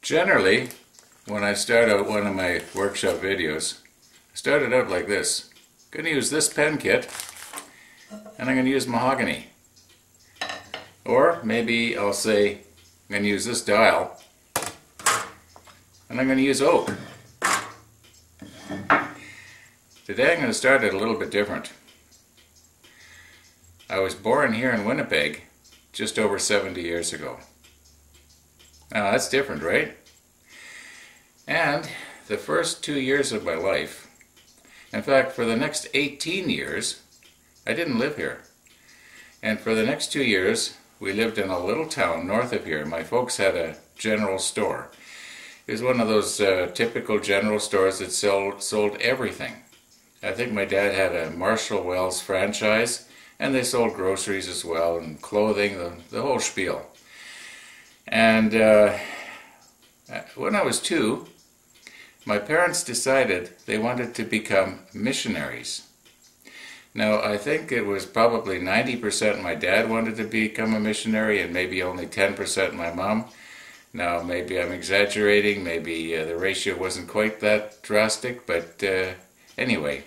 Generally, when I start out one of my workshop videos, I start it out like this. I'm going to use this pen kit, and I'm going to use mahogany. Or maybe I'll say I'm going to use this dial, and I'm going to use oak. Today I'm going to start it a little bit different. I was born here in Winnipeg just over 70 years ago. Now that's different, right? And the first 2 years of my life, in fact for the next 18 years, I didn't live here. And for the next 2 years we lived in a little town north of here. My folks had a general store. It was one of those typical general stores that sold everything. I think my dad had a Marshall Wells franchise, and they sold groceries as well, and clothing, the whole spiel. And when I was 2, my parents decided they wanted to become missionaries. Now, I think it was probably 90% my dad wanted to become a missionary, and maybe only 10% my mom. Now, maybe I'm exaggerating, maybe the ratio wasn't quite that drastic, but anyway,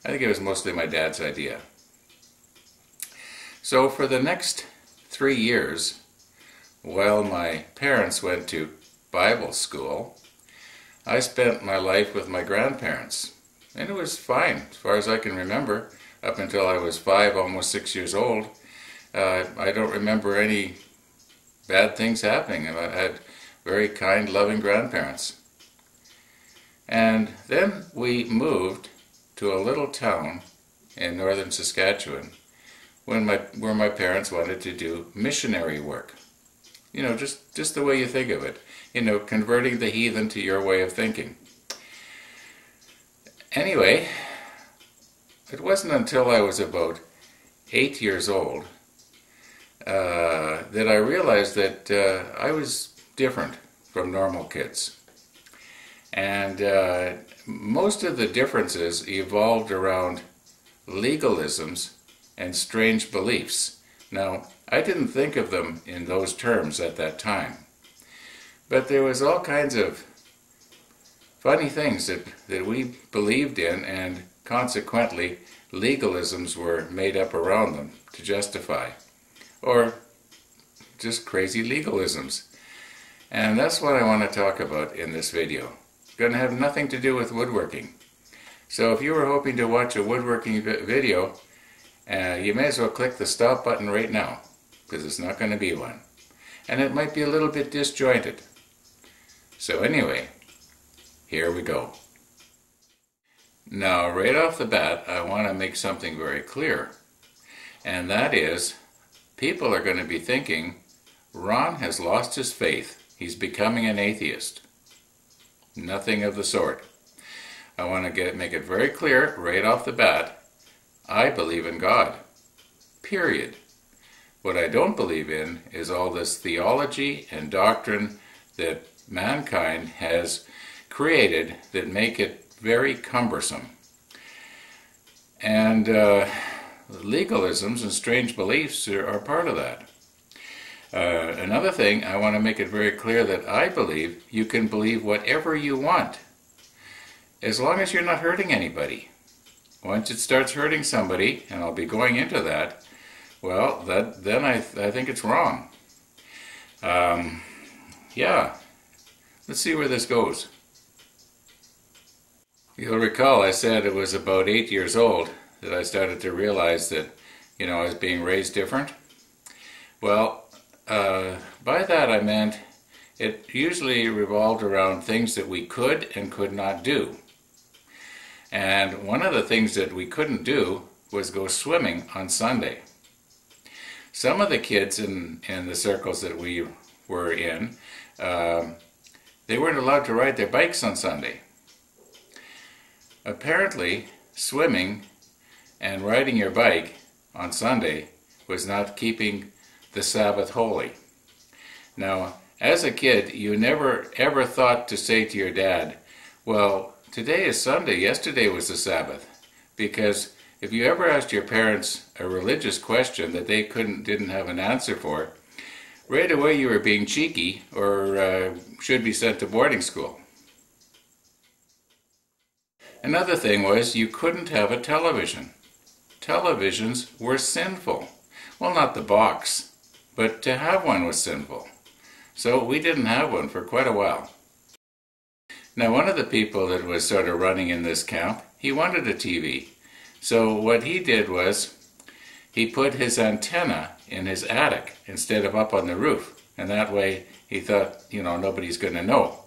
I think it was mostly my dad's idea. So for the next 3 years, while my parents went to Bible school, I spent my life with my grandparents. And it was fine, as far as I can remember, up until I was 5, almost 6 years old. I don't remember any bad things happening. I had very kind, loving grandparents. And then we moved to a little town in northern Saskatchewan where my parents wanted to do missionary work. You know, just the way you think of it. You know, converting the heathen to your way of thinking. Anyway, it wasn't until I was about 8 years old that I realized that I was different from normal kids. And most of the differences evolved around legalisms and strange beliefs. Now, I didn't think of them in those terms at that time. But there was all kinds of funny things that we believed in, and consequently legalisms were made up around them to justify. Or just crazy legalisms. And that's what I want to talk about in this video. It's going to have nothing to do with woodworking. So if you were hoping to watch a woodworking video, you may as well click the stop button right now, because it's not going to be one. And it might be a little bit disjointed. So anyway, here we go. Now, right off the bat, I want to make something very clear. And that is, people are going to be thinking, Ron has lost his faith. He's becoming an atheist. Nothing of the sort. I want to make it very clear right off the bat, I believe in God. Period. What I don't believe in is all this theology and doctrine that mankind has created that make it very cumbersome. And legalisms and strange beliefs are part of that. Another thing, I want to make it very clear that I believe you can believe whatever you want, as long as you're not hurting anybody. Once it starts hurting somebody, and I'll be going into that, well, then I think it's wrong. Yeah, let's see where this goes. You'll recall I said it was about 8 years old that I started to realize that, you know, I was being raised different. Well, by that I meant it usually revolved around things that we could and could not do. And one of the things that we couldn't do was go swimming on Sunday. Some of the kids in the circles that we were in, they weren't allowed to ride their bikes on Sunday. Apparently, swimming and riding your bike on Sunday was not keeping the Sabbath holy. Now, as a kid, you never ever thought to say to your dad, well, today is Sunday, yesterday was the Sabbath. Because if you ever asked your parents a religious question that they didn't have an answer for, right away you were being cheeky or should be sent to boarding school. Another thing was you couldn't have a television. Televisions were sinful. Well, not the box, but to have one was sinful. So we didn't have one for quite a while. Now, one of the people that was sort of running in this camp, he wanted a TV. So what he did was he put his antenna in his attic instead of up on the roof. And that way he thought, nobody's going to know.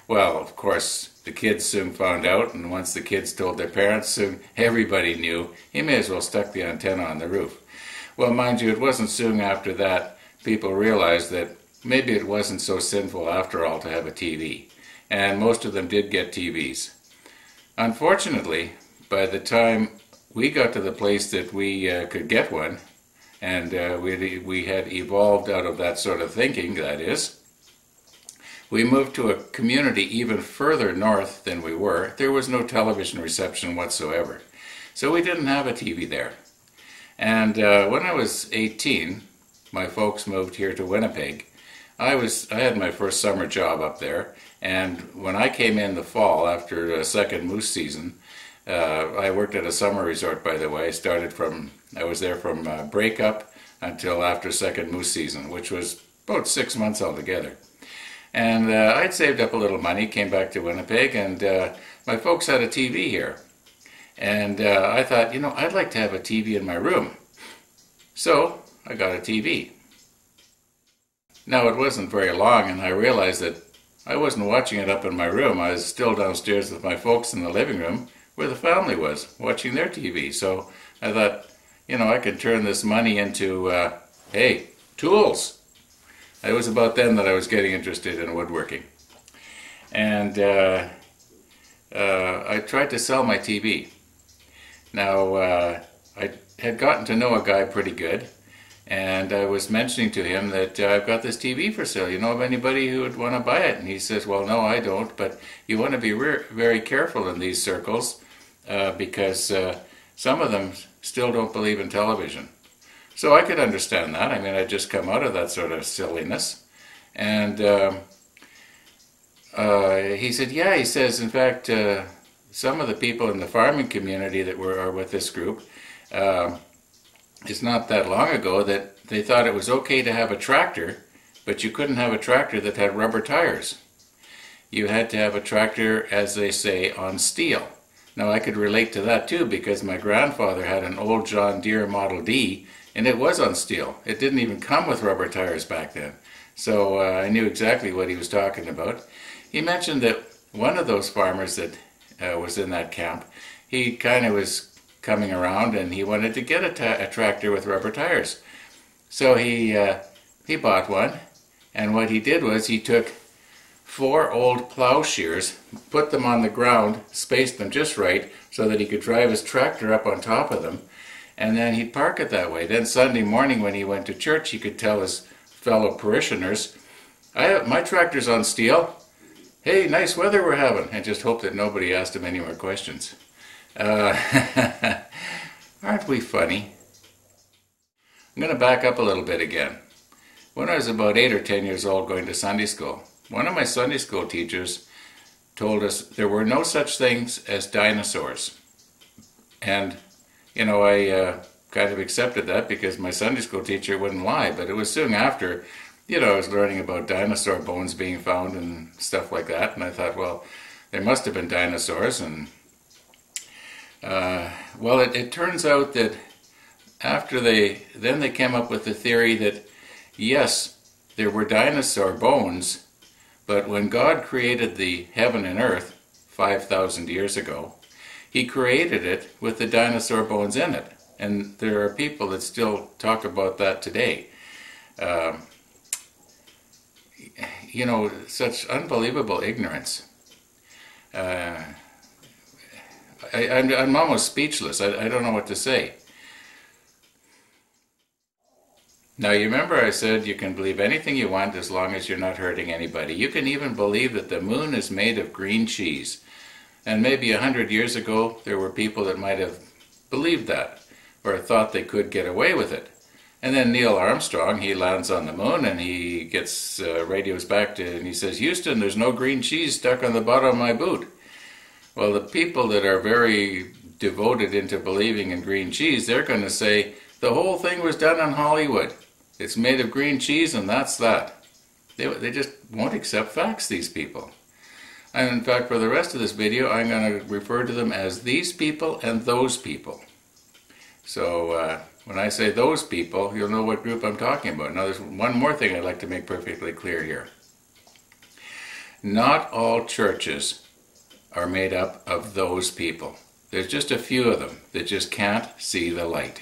Well, of course, the kids soon found out, and once the kids told their parents, soon everybody knew. He may as well stuck the antenna on the roof. Well, mind you, it wasn't soon after that people realized that maybe it wasn't so sinful after all to have a TV. And most of them did get TVs. Unfortunately, by the time we got to the place that we could get one, and we had evolved out of that sort of thinking, that is, we moved to a community even further north than we were. There was no television reception whatsoever. So we didn't have a TV there. And when I was 18, my folks moved here to Winnipeg. I had my first summer job up there, and when I came in the fall after a second moose season, I worked at a summer resort, by the way. I was there from breakup until after second moose season, which was about 6 months altogether. And I'd saved up a little money, came back to Winnipeg, and my folks had a TV here. And I thought, I'd like to have a TV in my room. So I got a TV. Now, it wasn't very long, and I realized that I wasn't watching it up in my room. I was still downstairs with my folks in the living room, where the family was, watching their TV. So I thought, I could turn this money into, hey, tools. It was about then that I was getting interested in woodworking. And I tried to sell my TV. Now, I had gotten to know a guy pretty good, and I was mentioning to him that I've got this TV for sale. You know of anybody who would want to buy it? And he says, well, no, I don't, but you want to be very careful in these circles because some of them still don't believe in television. So I could understand that. I mean, I'd just come out of that sort of silliness. And he said, yeah, he says, in fact, some of the people in the farming community that are with this group, it's not that long ago that they thought it was okay to have a tractor, but you couldn't have a tractor that had rubber tires. You had to have a tractor, as they say, on steel. Now, I could relate to that too, because my grandfather had an old John Deere Model D, and it was on steel. It didn't even come with rubber tires back then. So I knew exactly what he was talking about. He mentioned that one of those farmers that was in that camp, he kind of was coming around and he wanted to get a tractor with rubber tires. So he bought one, and what he did was he took 4 old plowshares, put them on the ground, spaced them just right so that he could drive his tractor up on top of them, and then he'd park it that way. Then Sunday morning when he went to church, he could tell his fellow parishioners, my tractor's on steel. Hey, nice weather we're having. And just hope that nobody asked him any more questions. Aren't we funny? I'm going to back up a little bit again. When I was about 8 or 10 years old going to Sunday school, one of my Sunday school teachers told us there were no such things as dinosaurs. And I kind of accepted that because my Sunday school teacher wouldn't lie, but it was soon after, I was learning about dinosaur bones being found and stuff like that, and I thought, well, there must have been dinosaurs, and well, it turns out that after they came up with the theory that, yes, there were dinosaur bones, but when God created the heaven and earth 5,000 years ago, He created it with the dinosaur bones in it. And there are people that still talk about that today. Such unbelievable ignorance. I'm almost speechless. I don't know what to say. Now, you remember I said you can believe anything you want as long as you're not hurting anybody. You can even believe that the moon is made of green cheese. And maybe 100 years ago, there were people that might have believed that, or thought they could get away with it. And then Neil Armstrong, he lands on the moon and he gets radios back to, and he says, Houston, there's no green cheese stuck on the bottom of my boot. Well, the people that are very devoted into believing in green cheese, they're going to say, the whole thing was done in Hollywood. It's made of green cheese and that's that. They just won't accept facts, these people. And in fact, for the rest of this video, I'm going to refer to them as these people and those people. So when I say those people, you'll know what group I'm talking about. Now there's one more thing I'd like to make perfectly clear here. Not all churches are made up of those people. There's just a few of them that just can't see the light.